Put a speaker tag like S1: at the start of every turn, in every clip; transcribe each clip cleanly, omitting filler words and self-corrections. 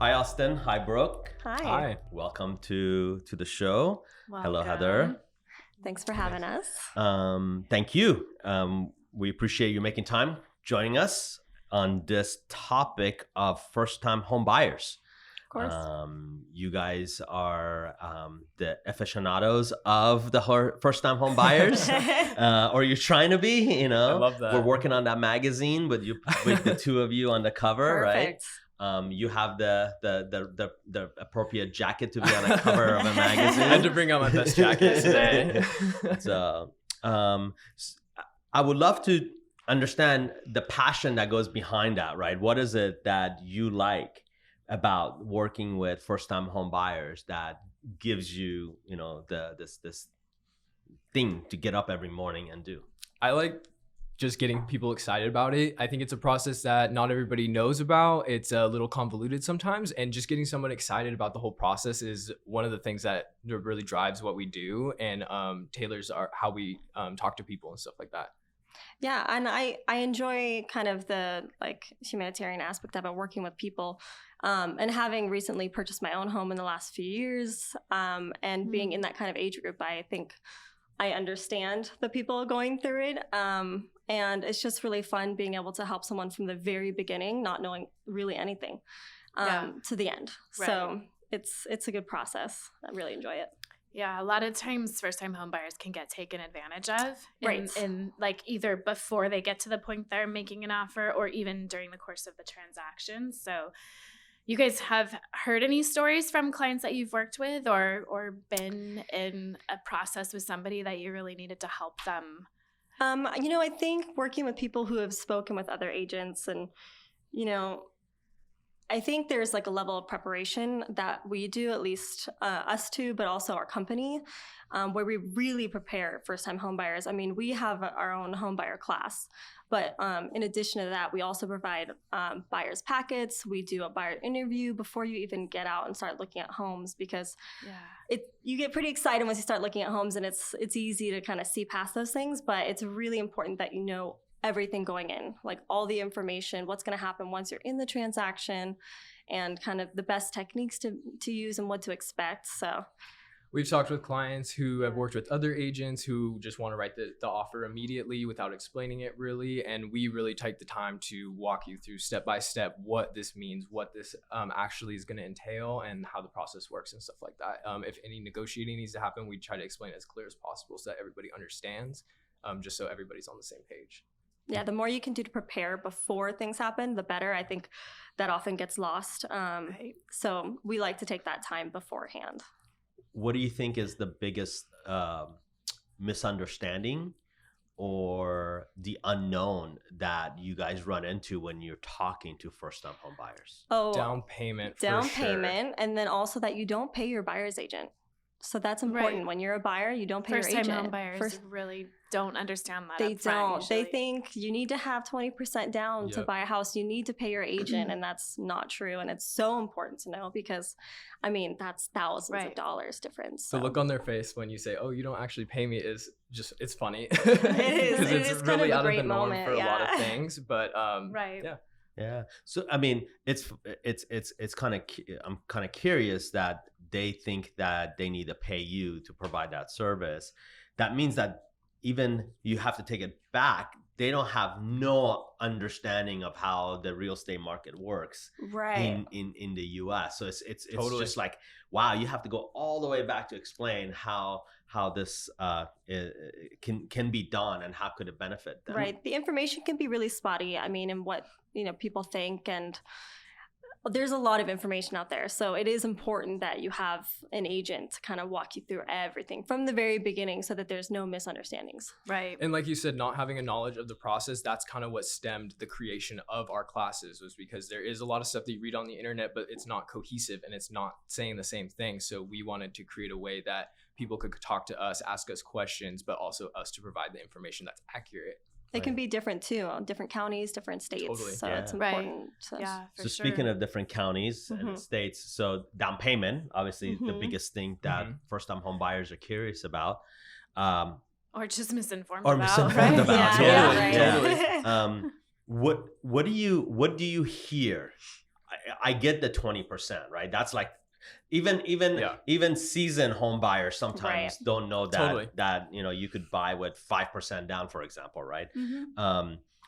S1: Hi, Austin. Hi, Brooke.
S2: Hi.
S3: Hi.
S1: Welcome to the show.
S2: Welcome.
S1: Hello, Heather.
S2: Thanks for having us.
S1: Thank you. We appreciate you making time joining us on this topic of first-time home buyers.
S2: Of course.
S1: You guys are the aficionados of the first-time home buyers, or you're trying to be. You know,
S3: I love that.
S1: We're working on that magazine with the two of you on the cover,
S2: Perfect.
S1: right? You have the appropriate jacket to be on the cover of a magazine.
S3: I had to bring out my best jacket today.
S1: So, I would love to understand the passion that goes behind that, right? What is it that you like about working with first-time home buyers that gives you, this thing to get up every morning and do?
S3: I like just getting people excited about it. I think it's a process that not everybody knows about. It's a little convoluted sometimes, and just getting someone excited about the whole process is one of the things that really drives what we do and tailors how we talk to people and stuff like that.
S2: Yeah, and I enjoy kind of the humanitarian aspect of it, working with people, and having recently purchased my own home in the last few years, and being in that kind of age group, I think I understand the people going through it. And it's just really fun being able to help someone from the very beginning, not knowing really anything, to the end. Right. So it's a good process. I really enjoy it.
S4: Yeah, a lot of times first-time home buyers can get taken advantage of
S2: Right.
S4: in either before they get to the point they're making an offer or even during the course of the transaction. So you guys have heard any stories from clients that you've worked with or been in a process with somebody that you really needed to help them?
S2: I think working with people who have spoken with other agents and, I think there's a level of preparation that we do, at least us two, but also our company, where we really prepare first-time home buyers. I mean, we have our own home buyer class, but in addition to that, we also provide buyers packets. We do a buyer interview before you even get out and start looking at homes, because you get pretty excited once you start looking at homes, and it's easy to kind of see past those things, but it's really important that you know everything going in, like all the information, what's going to happen once you're in the transaction, and kind of the best techniques to use and what to expect. So
S3: we've talked with clients who have worked with other agents who just want to write the offer immediately without explaining it really. And we really take the time to walk you through step by step what this means, what this actually is going to entail, and how the process works and stuff like that. If any negotiating needs to happen, we try to explain it as clear as possible so that everybody understands, just so everybody's on the same page.
S2: Yeah, the more you can do to prepare before things happen, the better. I think that often gets lost.
S4: Right.
S2: So we like to take that time beforehand.
S1: What do you think is the biggest misunderstanding or the unknown that you guys run into when you're talking to first-time home buyers?
S2: Oh,
S3: Down payment.
S2: Down payment, and then also that you don't pay your buyer's agent. So that's important.
S4: Right.
S2: When you're a buyer, you don't pay your agent.
S4: First-time home buyers really don't understand that.
S2: They don't.
S4: Usually.
S2: They think you need to have 20% down to buy a house. You need to pay your agent, and that's not true. And it's so important to know, because, I mean, that's thousands of dollars difference. So.
S3: The look on their face when you say, "Oh, you don't actually pay me," is just, it's funny.
S2: It is.
S3: Because
S2: It
S3: it's
S2: is
S3: really
S2: kind of a
S3: out of the
S2: great
S3: norm
S2: moment,
S3: for a lot of things. But
S4: right.
S3: Yeah.
S1: Yeah. So I mean, it's kind of, I'm kind of curious that they think that they need to pay you to provide that service. That means that even you have to take it back. They don't have no understanding of how the real estate market works
S2: right.
S1: in the US. So it's
S3: Totally.
S1: just like, wow, you have to go all the way back to explain how this can be done and how could it benefit them.
S2: Right. The information can be really spotty. I mean, and what people think, and there's a lot of information out there. So it is important that you have an agent to kind of walk you through everything from the very beginning so that there's no misunderstandings.
S4: Right.
S3: And like you said, not having a knowledge of the process, that's kind of what stemmed the creation of our classes, was because there is a lot of stuff that you read on the internet, but it's not cohesive and it's not saying the same thing. So we wanted to create a way that people could talk to us, ask us questions, but also us to provide the information that's accurate.
S2: It can be different too, different counties, different states.
S3: Totally.
S2: So
S1: Yeah.
S2: it's important.
S4: Yeah.
S1: So speaking of different counties and states, so down payment, obviously the biggest thing that first-time home buyers are curious about.
S4: Or just misinformed
S1: Or
S4: about.
S1: misinformed
S4: right?
S1: about.
S2: Yeah,
S1: Totally.
S2: right.
S1: Totally. What do you hear? I get the 20%, right? That's like even seasoned home buyers sometimes don't know that you could buy with 5% down, for example, right?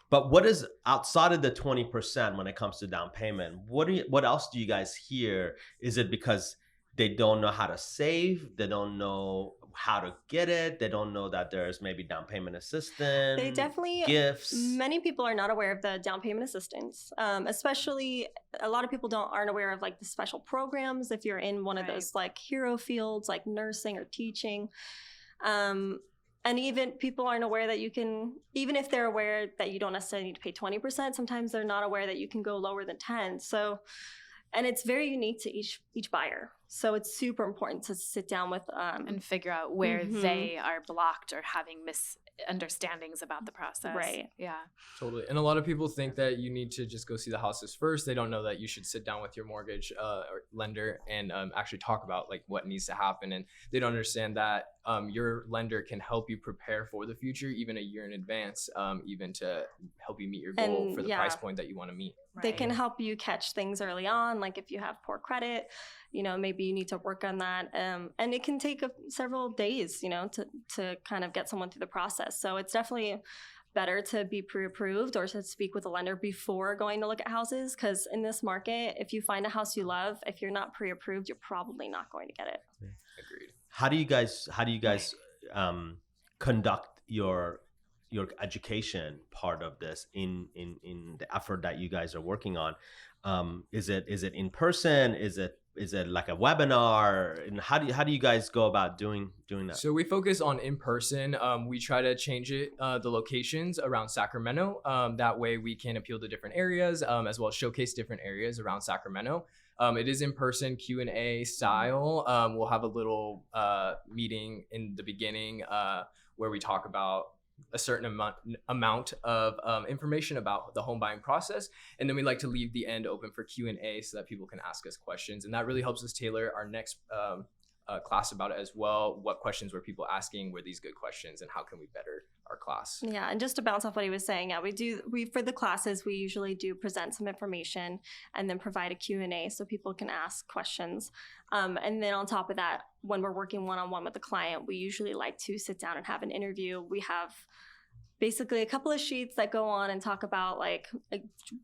S1: But what is outside of the 20% when it comes to down payment? What else do you guys hear? Is it because they don't know how to save? They don't know how to get it? They don't know that there's maybe down payment assistance?
S2: They definitely,
S1: gifts.
S2: Many people are not aware of the down payment assistance. Especially a lot of people aren't aware of like the special programs if you're in one of those like hero fields like nursing or teaching. And even people aren't aware that you can, even if they're aware that you don't necessarily need to pay 20%, sometimes they're not aware that you can go lower than 10. So, and it's very unique to each buyer. So it's super important to sit down with
S4: and figure out where they are blocked or having misunderstandings about the process.
S2: Right.
S4: Yeah.
S3: Totally. And a lot of people think that you need to just go see the houses first. They don't know that you should sit down with your mortgage or lender and actually talk about like what needs to happen. And they don't understand that your lender can help you prepare for the future, even a year in advance, even to help you meet your goal for the price point that you want to meet.
S2: They can help you catch things early on. Like if you have poor credit, maybe you need to work on that. And it can take several days, to kind of get someone through the process. So it's definitely better to be pre-approved or to speak with a lender before going to look at houses. Because in this market, if you find a house you love, if you're not pre-approved, you're probably not going to get it.
S3: Agreed.
S1: How do you guys conduct your education part of this in the effort that you guys are working on? Is it in person? Is it like a webinar? And how do you guys go about doing that?
S3: So we focus on in person. We try to change it, the locations around Sacramento. That way we can appeal to different areas, as well as showcase different areas around Sacramento. It is in person Q&A style. We'll have a little meeting in the beginning where we talk about a certain amount of information about the home buying process, and then we like to leave the end open for Q&A so that people can ask us questions, and that really helps us tailor our next class about it as well. What questions were people asking? Were these good questions, and how can we better our class? Yeah,
S2: and just to bounce off what he was saying, we for the classes we usually do present some information and then provide a Q&A so people can ask questions. And then on top of that, when we're working one-on-one with the client, we usually like to sit down and have an interview. We have basically a couple of sheets that go on and talk about like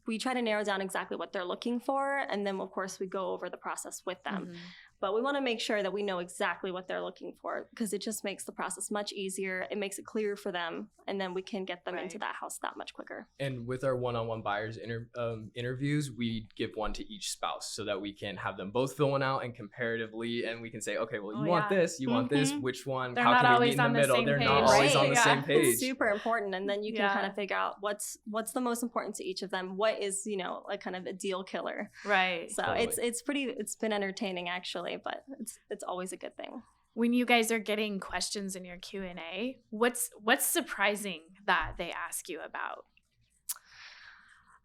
S2: we try to narrow down exactly what they're looking for, and then of course we go over the process with them. But we want to make sure that we know exactly what they're looking for, because it just makes the process much easier. It makes it clear for them, and then we can get them into that house that much quicker.
S3: And with our one-on-one buyers interviews, we give one to each spouse so that we can have them both fill one out and comparatively, and we can say, okay, well, you want this, you want this, which one?
S4: They're
S3: how
S4: not
S3: can we
S4: always
S3: meet in the middle? They're not always on the same page.
S2: It's super important, and then you can kind of figure out what's the most important to each of them. What is like kind of a deal killer,
S4: right?
S2: So it's been entertaining actually, but it's always a good thing.
S4: When you guys are getting questions in your Q&A, what's surprising that they ask you about?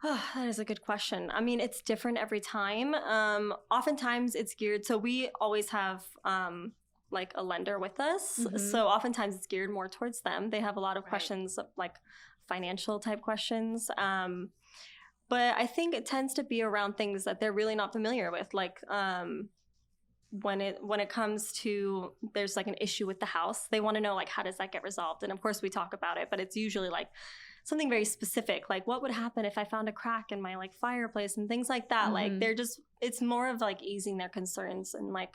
S2: Oh, that is a good question. I mean, it's different every time. Oftentimes it's geared, so we always have like a lender with us. So oftentimes it's geared more towards them. They have a lot of questions, like financial type questions. But I think it tends to be around things that they're really not familiar with, like when it comes to there's like an issue with the house, they want to know like how does that get resolved, and of course we talk about it, but it's usually like something very specific, like what would happen if I found a crack in my like fireplace and things like that. Like it's more of like easing their concerns and like,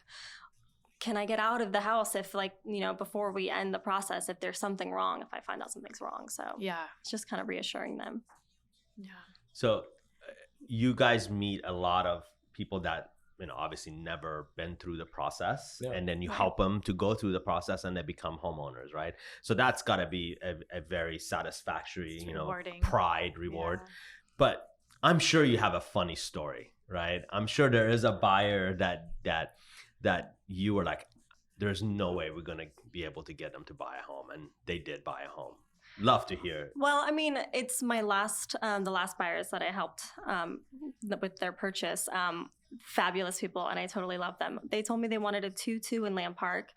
S2: can I get out of the house if like before we end the process, if there's something wrong, if I find out something's wrong. So it's just kind of reassuring them.
S1: So you guys meet a lot of people that obviously never been through the process, and then you help them to go through the process and they become homeowners, right? So that's got to be a very satisfactory, reward. But I'm sure you have a funny story, right? I'm sure there is a buyer that you were like, there's no way we're going to be able to get them to buy a home, and they did buy a home. Love to hear it. Well,
S2: I mean, it's my the last buyers that I helped with their purchase. Fabulous people, and I totally love them. They told me they wanted a 2-2 in Lamb Park,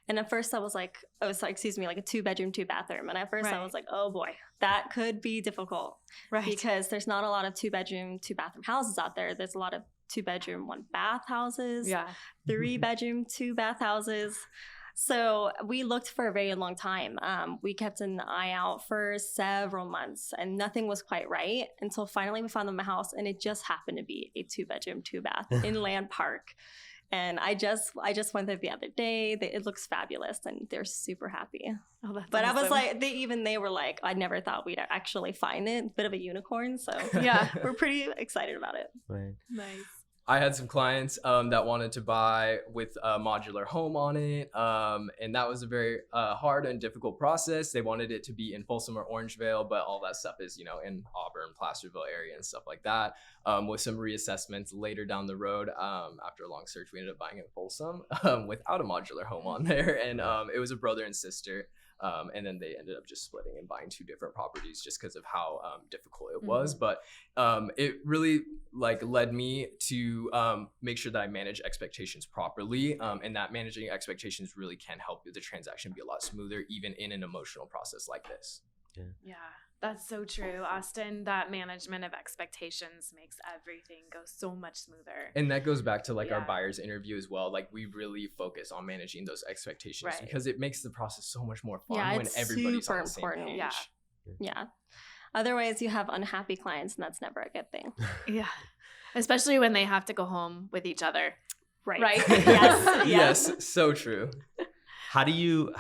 S2: and at first I was like, like a 2-bedroom, 2-bathroom, and at first I was like, oh boy, that could be difficult
S4: Right.
S2: because there's not a lot of 2-bedroom, 2-bathroom houses out there. There's a lot of 2-bedroom, 1-bath houses,
S4: Yeah.
S2: 3-bedroom, 2-bath houses. So we looked for a very long time. We kept an eye out for several months and nothing was quite right until finally we found them a house, and it just happened to be a 2-bedroom, 2-bath in Land Park. And I just went there the other day. It looks fabulous and they're super happy.
S4: Oh, that's
S2: But I was
S4: awesome.
S2: like, they were like, I never thought we'd actually find it. Bit of a unicorn. So
S4: Yeah.
S2: we're pretty excited about it.
S1: Right.
S4: Nice.
S3: I had some clients that wanted to buy with a modular home on it. And that was a very hard and difficult process. They wanted it to be in Folsom or Orangevale, but all that stuff is, in Auburn, Placerville area and stuff like that. With some reassessments later down the road, after a long search, we ended up buying it in Folsom without a modular home on there. And it was a brother and sister. And then they ended up just splitting and buying 2 different properties just because of how difficult it was. But it really led me to make sure that I manage expectations properly, and that managing expectations really can help the transaction be a lot smoother, even in an emotional process like this.
S4: Yeah, that's so true, Austin. That management of expectations makes everything go so much smoother.
S3: And that goes back to our
S4: Yeah.
S3: buyer's interview as well. We really focus on managing those expectations
S4: Right.
S3: because it makes the process so much more fun
S2: Yeah,
S3: when
S2: it's
S3: everybody's
S2: super
S3: on the same
S2: important.
S3: page.
S4: Yeah.
S2: Yeah. Otherwise, you have unhappy clients, and that's never a good thing.
S4: Yeah. Especially when they have to go home with each other.
S2: Right.
S4: Right.
S2: Yes.
S3: Yes, so true.
S1: How do you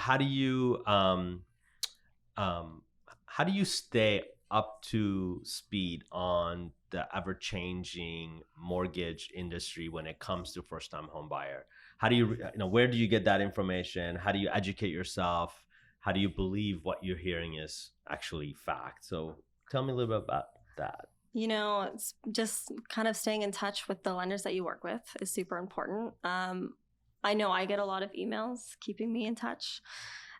S1: stay up to speed on the ever-changing mortgage industry when it comes to first-time home buyer? How do you where do you get that information? How do you educate yourself? How do you believe what you're hearing is actually fact? So tell me a little bit about that.
S2: It's just kind of staying in touch with the lenders that you work with is super important. I know I get a lot of emails keeping me in touch,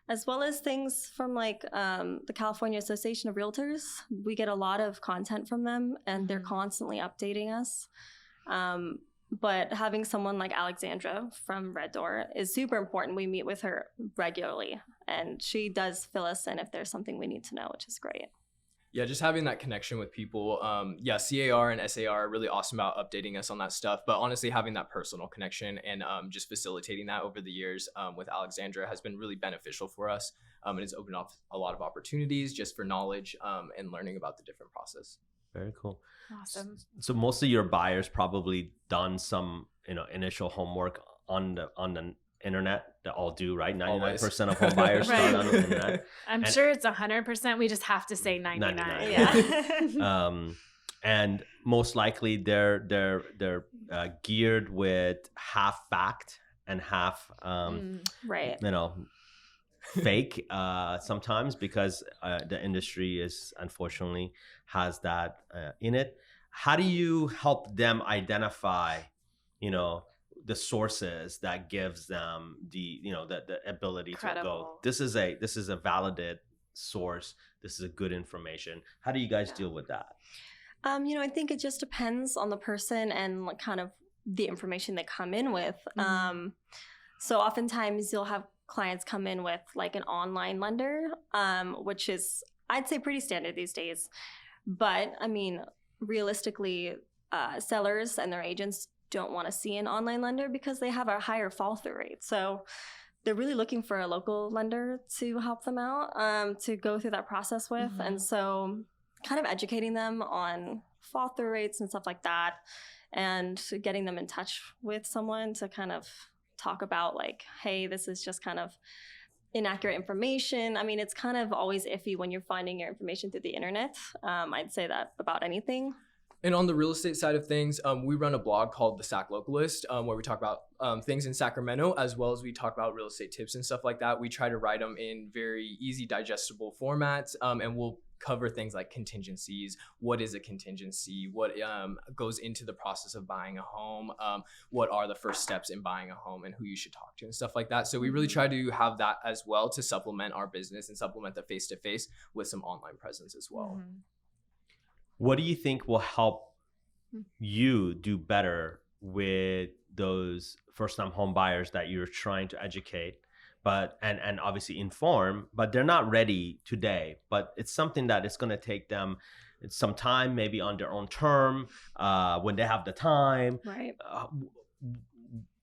S2: as well as things from the California Association of Realtors. We get a lot of content from them, and they're constantly updating us. But having someone like Alexandra from RedDoor is super important. We meet with her regularly, and she does fill us in if there's something we need to know, which is great.
S3: Yeah, just having that connection with people. CAR and SAR are really awesome about updating us on that stuff. But honestly, having that personal connection and just facilitating that over the years with Alexandra has been really beneficial for us. And it's opened up a lot of opportunities just for knowledge and learning about the different process.
S1: Very cool.
S4: Awesome.
S1: So most of your buyers probably done some initial homework on the internet. They all do, right? 99% of home buyers start on the internet.
S4: I'm sure it's 100%. We just have to say 99.
S1: 99.
S2: Yeah.
S1: And most likely they're geared with half fact and half
S2: Right.
S1: fake sometimes, because the industry is unfortunately has that in it. How do you help them identify the sources that gives them the ability to go, this is a validated source, this is a good information? How do you guys deal with that?
S2: I think it just depends on the person and kind of the information they come in with. So oftentimes you'll have clients come in with an online lender, which is, I'd say, pretty standard these days. But realistically, sellers and their agents don't want to see an online lender because they have a higher fall through rate. So they're really looking for a local lender to help them out, to go through that process with. And so kind of educating them on fall through rates and stuff like that, and getting them in touch with someone to kind of talk about hey, this is just kind of inaccurate information. It's kind of always iffy when you're finding your information through the internet. I'd say that about anything.
S3: And on the real estate side of things, we run a blog called The Sac Localist, where we talk about things in Sacramento, as well as we talk about real estate tips and stuff like that. We try to write them in very easy, digestible formats, and we'll cover things like contingencies. What is a contingency? What goes into the process of buying a home? What are the first steps in buying a home, and who you should talk to and stuff like that. So we really try to have that as well to supplement our business and supplement the face-to-face with some online presence as well.
S1: What do you think will help you do better with those first-time home buyers that you're trying to educate, but and obviously inform, but they're not ready today. But it's something that it's going to take them some time, maybe on their own term, when they have the time.
S2: Right.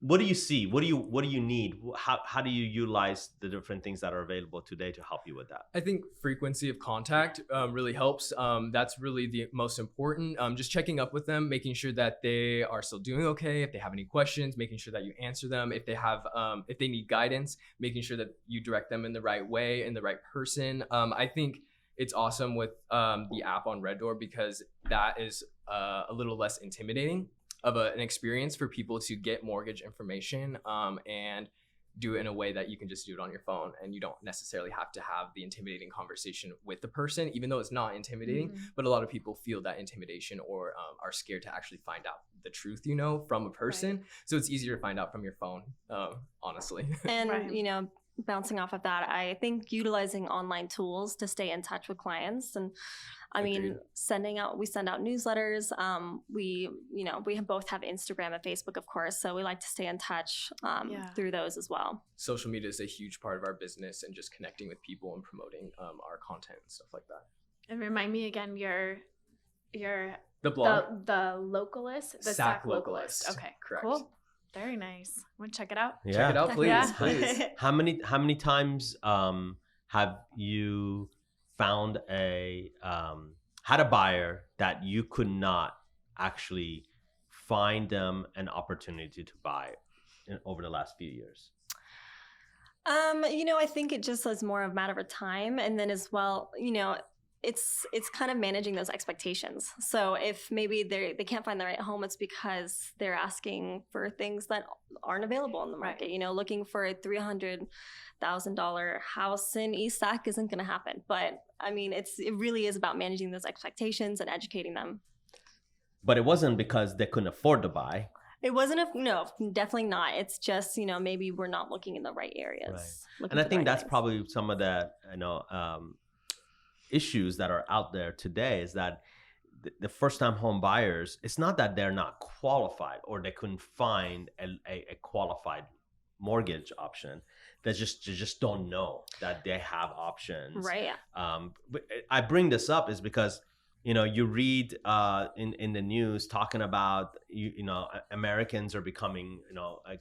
S1: What do you see? What do you need? How do you utilize the different things that are available today to help you with that?
S3: I think frequency of contact really helps. That's really the most important. Just checking up with them, making sure that they are still doing okay. If they have any questions, making sure that you answer them. If they have, if they need guidance, making sure that you direct them in the right way, in the right person. I think it's awesome with the app on RedDoor because that is a little less intimidating of an experience for people to get mortgage information and do it in a way that you can just do it on your phone, and you don't necessarily have to have the intimidating conversation with the person, even though it's not intimidating. But a lot of people feel that intimidation or are scared to actually find out the truth, from a person. Right. So it's easier to find out from your phone, honestly.
S2: And,
S4: Right.
S2: Bouncing off of that, I think utilizing online tools to stay in touch with clients. And I mean,
S3: Agreed.
S2: we send out newsletters. We both have Instagram and Facebook, of course. So we like to stay in touch through those as well.
S3: Social media is a huge part of our business, and just connecting with people and promoting our content and stuff like that.
S4: And remind me again, your
S3: The blog.
S4: the localist, the
S3: SAC
S4: SAC localist. Okay,
S3: Correct.
S4: cool. Very nice. Want to check it out?
S1: Yeah.
S3: Check it out, please.
S4: Yeah.
S3: Please.
S1: How many times have you found had a buyer that you could not actually find them an opportunity to buy over the last few years?
S2: I think it just is more of a matter of time, and then as well, it's kind of managing those expectations. So if maybe they can't find the right home, it's because they're asking for things that aren't available in the market.
S4: Right.
S2: Looking for a $300,000 house in East Sac isn't going to happen. But I mean, it really is about managing those expectations and educating them.
S1: But it wasn't because they couldn't afford to buy.
S2: It wasn't no, definitely not. It's just, maybe we're not looking in the right areas.
S1: Right. And I think that's probably some of the, issues that are out there today, is that the first-time home buyers, it's not that they're not qualified or they couldn't find a qualified mortgage option. They just don't know that they have options.
S2: Right.
S1: But I bring this up is because you read in the news talking about Americans are becoming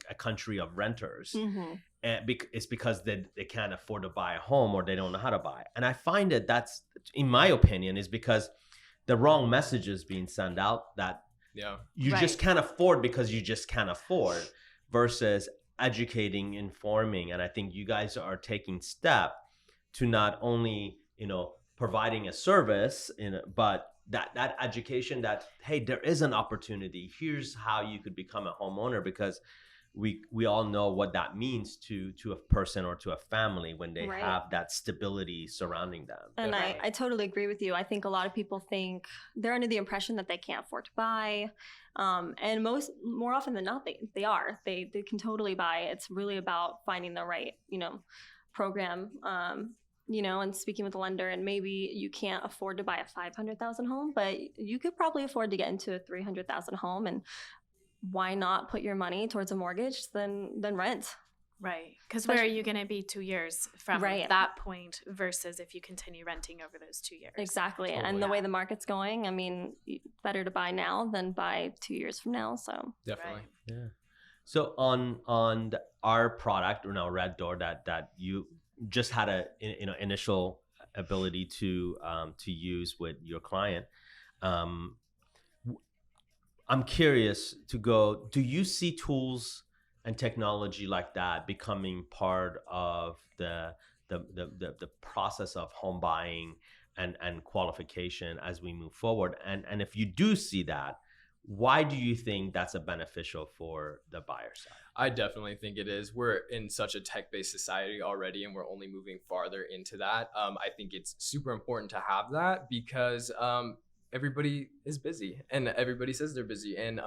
S1: a country of renters.
S2: Mm-hmm.
S1: And it's because they can't afford to buy a home, or they don't know how to buy. And I find that's, in my opinion, is because the wrong messages being sent out that you just can't afford because you just can't afford, versus educating, informing. And I think you guys are taking step to not only providing a service, but that education that, hey, there is an opportunity. Here's how you could become a homeowner, because we all know what that means to a person or to a family when they have that stability surrounding them.
S2: And I totally agree with you. I think a lot of people think they're under the impression that they can't afford to buy. And more often than not, they are. They can totally buy. It's really about finding the right, program, and speaking with the lender. And maybe you can't afford to buy a $500,000 home, but you could probably afford to get into a $300,000 home. And why not put your money towards a mortgage than rent?
S4: Right. Because where are you going to be 2 years from that point versus if you continue renting over those 2 years?
S2: Exactly. Totally. And the way the market's going, I mean, better to buy now than buy 2 years from now. So
S3: definitely.
S1: Yeah. So on our product, RedDoor, that you just had a initial ability to use with your client. I'm curious to go, do you see tools and technology like that becoming part of the process of home buying and qualification as we move forward? And if you do see that, why do you think that's a beneficial for the buyer side?
S3: I definitely think it is. We're in such a tech-based society already, and we're only moving farther into that. I think it's super important to have that because everybody is busy, and everybody says they're busy, and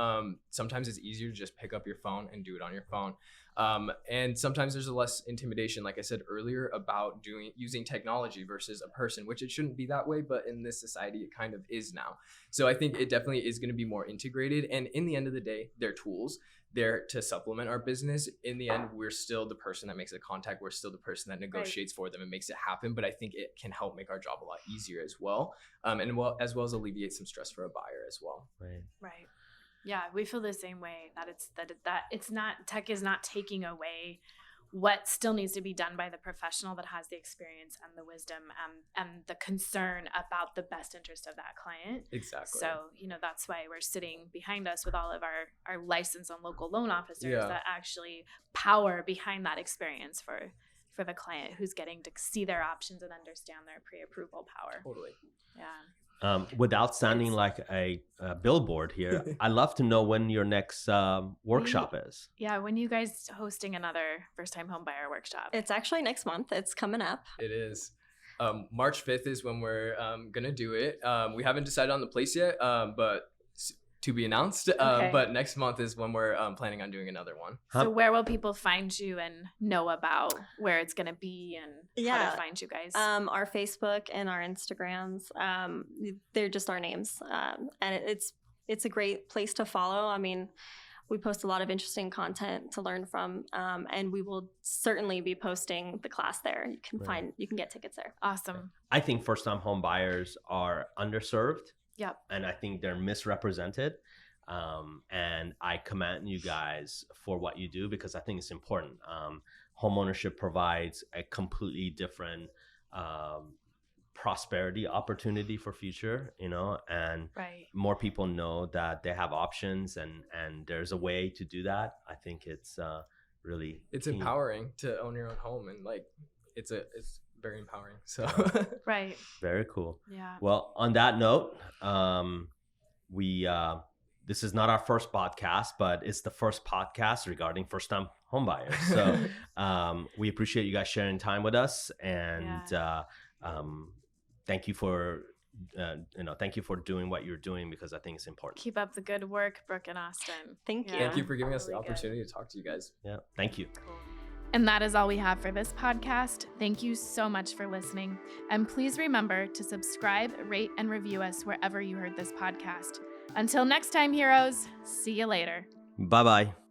S3: sometimes it's easier to just pick up your phone and do it on your phone. And sometimes there's a less intimidation, like I said earlier, about using technology versus a person, which it shouldn't be that way, but in this society it kind of is now. So I think it definitely is going to be more integrated, and in the end of the day, they're tools. They're to supplement our business. In the end, we're still the person that makes the contact. We're still the person that negotiates for them and makes it happen. But I think it can help make our job a lot easier as well, as well as alleviate some stress for a buyer as well.
S4: Right. Yeah, we feel the same way, that it's not, tech is not taking away what still needs to be done by the professional that has the experience and the wisdom and the concern about the best interest of that client.
S3: Exactly.
S4: So, that's why we're sitting behind us with all of our licensed and local loan officers that actually power behind that experience for the client who's getting to see their options and understand their pre-approval power.
S3: Totally.
S4: Yeah.
S1: Without sounding like a billboard here, I'd love to know when your next workshop is.
S4: Yeah, when you guys hosting another first-time home buyer workshop?
S2: It's actually next month. It's coming up.
S3: It is. March 5th is when we're going to do it. We haven't decided on the place yet, but to be announced.
S4: Okay.
S3: But next month is when we're planning on doing another one.
S4: So where will people find you and know about where it's going to be and how to find you guys?
S2: Our Facebook and our Instagrams, they're just our names. And it's a great place to follow. I mean, we post a lot of interesting content to learn from, and we will certainly be posting the class there. You can get tickets there.
S4: Awesome.
S1: I think first-time home buyers are underserved.
S4: Yep.
S1: And I think they're misrepresented. And I commend you guys for what you do, because I think it's important. Homeownership provides a completely different prosperity opportunity for future, and more people know that they have options and there's a way to do that. I think it's really
S3: it's key. Empowering to own your own home, and it's very empowering. So
S4: right.
S1: Very cool.
S4: Yeah.
S1: Well, on that note, this is not our first podcast, but it's the first podcast regarding first-time home buyers. So we appreciate you guys sharing time with us, and thank you for doing what you're doing, because I think it's important.
S4: Keep up the good work, Brooke and Austin.
S2: Thank you.
S3: Thank you for giving us the opportunity to talk to you guys.
S1: Yeah. Thank you.
S4: Cool. And that is all we have for this podcast. Thank you so much for listening. And please remember to subscribe, rate, and review us wherever you heard this podcast. Until next time, heroes, see you later.
S1: Bye-bye.